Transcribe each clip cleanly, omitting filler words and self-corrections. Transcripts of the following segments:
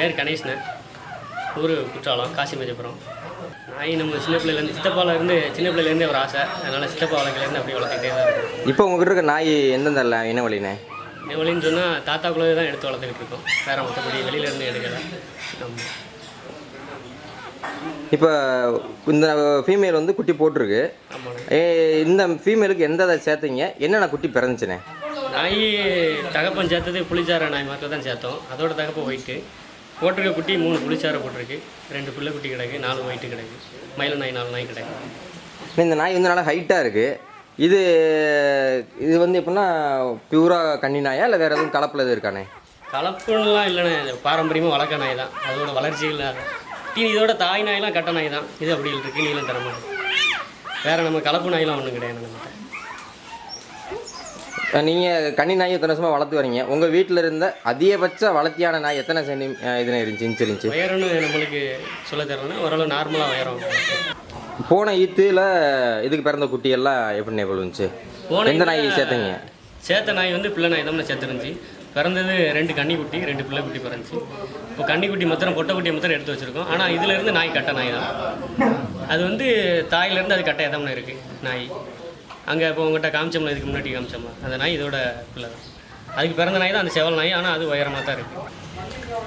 பேர் கணேஷ்ண்ணே, ஊர் குற்றாலம், காசிமேஜபுரம். நாய் நம்ம சின்ன பிள்ளைலேருந்து சித்தப்பாவிலேருந்து சின்ன பிள்ளைலேருந்தே ஒரு ஆசை, அதனால் சித்தப்பா வளர்க்கலேருந்து அப்படி வளர்த்துக்கிட்டே தான் இருக்கும். இப்போ உங்ககிட்ட இருக்க நாய் எந்தெந்த இனவழிண்ணே? இனவழின்னு சொன்னால் தாத்தாக்குள்ளே தான் எடுத்து வளர்த்துக்கிட்டு இருக்கோம், வேறு மற்றபடி வெளியிலேருந்து எடுக்கலை. இப்போ இந்த ஃபீமேல் வந்து குட்டி போட்டிருக்கு. இந்த ஃபீமேலுக்கு எந்த சேர்த்தீங்க, என்னென்ன குட்டி பிறந்துச்சுண்ணே? நாய் தகப்பன் சேர்த்தது புளிச்சார நாய் மாதிரி தான் சேர்த்தோம். அதோட தகப்பம் ஒயிட்டு போட்டிருக்க குட்டி 3 புளிச்சாரை போட்டிருக்கு, 2 பிள்ளை குட்டி கிடக்கு, 4 ஒயிட்டு கிடக்கு, மயில நாய் 4 நாய் கிடக்கு. இந்த நாய் வந்து நல்லா ஹைட்டாக இருக்குது. இது இது வந்து எப்படின்னா பியூராக கன்னி நாயா இல்லை வேறு எதுவும் கலப்பில் எதுவும் இருக்கானே? கலப்புலாம் இல்லைண்ணே, பாரம்பரியமாக வளர்க்க நாய் தான். அதோட வளர்ச்சிகள் இதோட தாய் நாயெலாம் கட்ட நாய் தான். இது அப்படி இருக்குது, நீளம் தரமாக. வேறு நம்ம கலப்பு நாயெலாம் ஒன்றும் கிடையாது நம்மகிட்ட. நீங்கள் கன்னி நாய் எத்தனை வருஷமாக வளர்த்து வரீங்க? உங்கள் வீட்டில் இருந்த அதிகபட்ச வளர்த்தியான நாய் எத்தனை இதில் இருந்துச்சு? உயரம்னு நம்மளுக்கு சொல்ல தரலன்னா ஓரளவு நார்மலாக உயரம். போன ஈத்தில் இதுக்கு பிறந்த குட்டியெல்லாம் எப்படி விழுந்துச்சு? எந்த நாய் சேர்த்தீங்க? சேர்த்த நாய் வந்து பிள்ளை நாய் தான் சேர்த்துருந்துச்சு. பிறந்தது 2 கன்னிக்குட்டி, 2 பிள்ளை குட்டி பிறந்துச்சு. இப்போ கன்னிக்குட்டி மாத்திரம் பொட்டை குட்டியை மாத்திரம் எடுத்து வச்சுருக்கோம். ஆனால் இதிலேருந்து நாய் கட்ட நாய் தான். அது வந்து தாயிலேருந்து அது கட்ட எதம்னு இருக்குது நாய். அங்கே இப்போ உங்கள்கிட்ட காமிச்சோம்ல, இதுக்கு முன்னாடி காமிச்சோம்ல, அந்த நாய் இதோட பிள்ளை தான். அதுக்கு பிறந்த நாய் தான் அந்த செவல் நாய். ஆனால் அது உயரமாக தான் இருக்குது,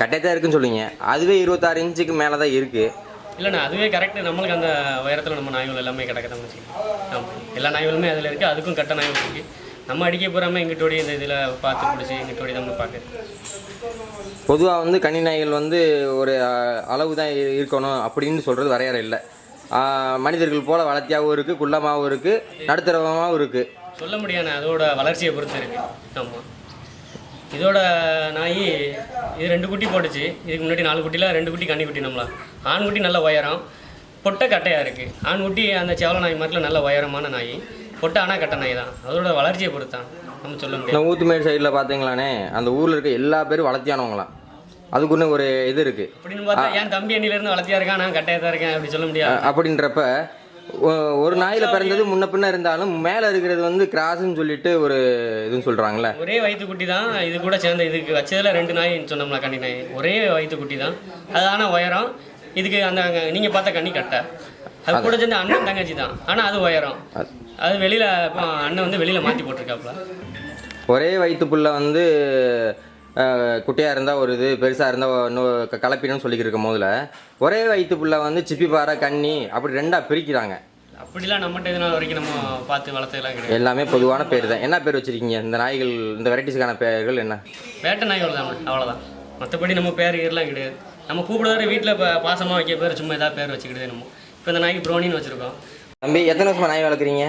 கட்டையாக இருக்குன்னு சொல்லுவீங்க. அதுவே 26 இன்ச்சுக்கு மேலே தான் இருக்குது. இல்லைண்ணா அதுவே கரெக்டு. நம்மளுக்கு அந்த உயரத்தில் நம்ம நாய்கள் எல்லாமே கிடக்க தான் வச்சுக்கோங்க. ஆமாம், எல்லா நாய்களுமே அதில் இருக்குது. அதுக்கும் கட்ட நாய்கள் இருக்குது. நம்ம அடிக்க போகாமல் எங்கிட்டோடைய இந்த இதில் பார்த்து பிடிச்சி எங்கிட்டோடைய தான் பார்க்குறது. பொதுவாக வந்து கன்னி நாய்கள் வந்து ஒரு அளவு தான் இருக்கணும் அப்படின்னு சொல்கிறது வரையறை இல்லை. மனிதர்கள் போல் வளர்த்தியாகவும் இருக்குது, குள்ளமாகவும் இருக்குது, நடுத்தரமாகவும் இருக்குது. சொல்ல முடியாது, அதோட வளர்ச்சியை பொறுத்து இருக்குது. ஆமாம், இதோட நாய் இது 2 குட்டி போட்டுச்சு. இதுக்கு முன்னாடி 4 குட்டியில் 2 குட்டி கன்னிக்குட்டி. நம்மளா ஆண்குட்டி நல்ல உயரம், பொட்டை கட்டையாக இருக்குது. ஆண்குட்டி அந்த செவல நாய் மாதிரிலாம் நல்ல உயரமான நாய். பொட்டை ஆனால் கட்ட நாய் தான். அதோட வளர்ச்சியை பொறுத்தான் நம்ம சொல்ல முடியும். ஊத்துமேடு சைடில் பார்த்தீங்களானே, அந்த ஊரில் இருக்க எல்லா பேரும் வளர்த்தியானவங்களாம். அதுக்குன்னு ஒரு இது இருக்குது. அப்படின்னு பார்த்தா என் தம்பி அண்ணிலேருந்து வளர்த்தியா இருக்கான், நான் கட்டையாக தான் இருக்கேன் அப்படி சொல்ல முடியாது. அப்படின்றப்ப ஒரு நாயில் பிறந்தது முன்ன பின்ன இருந்தாலும் மேலே இருக்கிறது வந்து கிராஸ்ன்னு சொல்லிட்டு ஒரு இதுன்னு சொல்கிறாங்களே. ஒரே வயிற்று குட்டி தான் இது கூட சேர்ந்த. இதுக்கு வச்சதில் 2 நாயின்னு சொன்னோம்னா கன்னி நாய் ஒரே வயிற்று குட்டி தான். அது ஆனால் உயரம். இதுக்கு அந்த நீங்கள் பார்த்த கன்னி கட்டை. அது கூட சேர்ந்து அண்ணன் தங்கச்சி தான், ஆனால் அது உயரம். அது வெளியில் இப்போ அண்ணன் வந்து வெளியில் மாற்றி போட்டிருக்காப்புல. ஒரே வயிற்று புள்ள வந்து குட்டியாக இருந்தால் ஒரு இது, பெருசாக இருந்தால் இன்னும் கலப்பினு சொல்லிக்கிட்டு இருக்கும் போதில் ஒரே வயிற்று புள்ள வந்து சிப்பி பாறை கன்னி அப்படி 2ஆக பிரிக்கிறாங்க. அப்படிலாம் நம்மகிட்ட இது நாள் வரைக்கும் நம்ம பார்த்து வளர்த்ததெல்லாம் கிடையாது. எல்லாமே பொதுவான பேர் தான். என்ன பேர் வச்சுருக்கீங்க இந்த நாய்கள், இந்த வெரைட்டிஸுக்கான பேர்கள் என்ன? வேட்டை நாய்கள் தான், அவ்வளோதான். மற்றபடி நம்ம பேர் இதெல்லாம் கிடையாது. நம்ம கூப்பிடுற வீட்டில் இப்போ பாசமாக வைக்க பேர் சும்மா ஏதாவது பேர் வச்சுக்கிட்டே நம்ம. இப்போ இந்த நாய்க்கு ப்ரோனின்னு வச்சுருக்கோம். தம்பி எத்தனை வருஷமாக நாய் வளர்க்குறீங்க?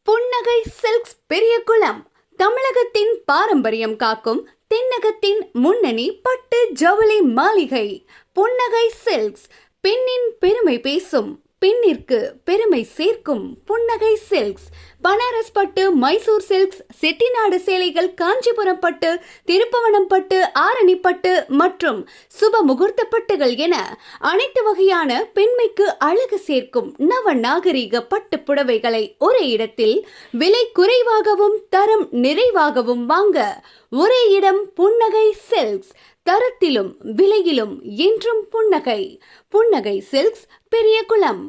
புன்னகை சில்க்ஸ் பெரியகுளம், தமிழகத்தின் பாரம்பரியம் காக்கும் தென்னகத்தின் முன்னணி பட்டு ஜவுளி மாளிகை. புன்னகை சில்க்ஸ், பெண்ணின் பெருமை பேசும், பெண்ணிற்கு பெருமை சேர்க்கும். புன்னகை சில்க்ஸ், பனாரஸ் பட்டு, மைசூர் சில்க்ஸ், செட்டிநாடு சேலைகள், காஞ்சிபுரம் பட்டு, திருப்பவனம் பட்டு, ஆரணி பட்டு மற்றும் சுப முகூர்த்த பட்டுகள் என அனைத்து வகையான பெண்மைக்கு அழகு சேர்க்கும் நவ நாகரிக பட்டு புடவைகளை ஒரே இடத்தில் விலை குறைவாகவும் தரம் நிறைவாகவும் வாங்க ஒரே இடம் புன்னகை சில்க்ஸ். தரத்திலும் விலையிலும் என்றும் புன்னகை. புன்னகை சில்க்ஸ், பெரியகுளம்.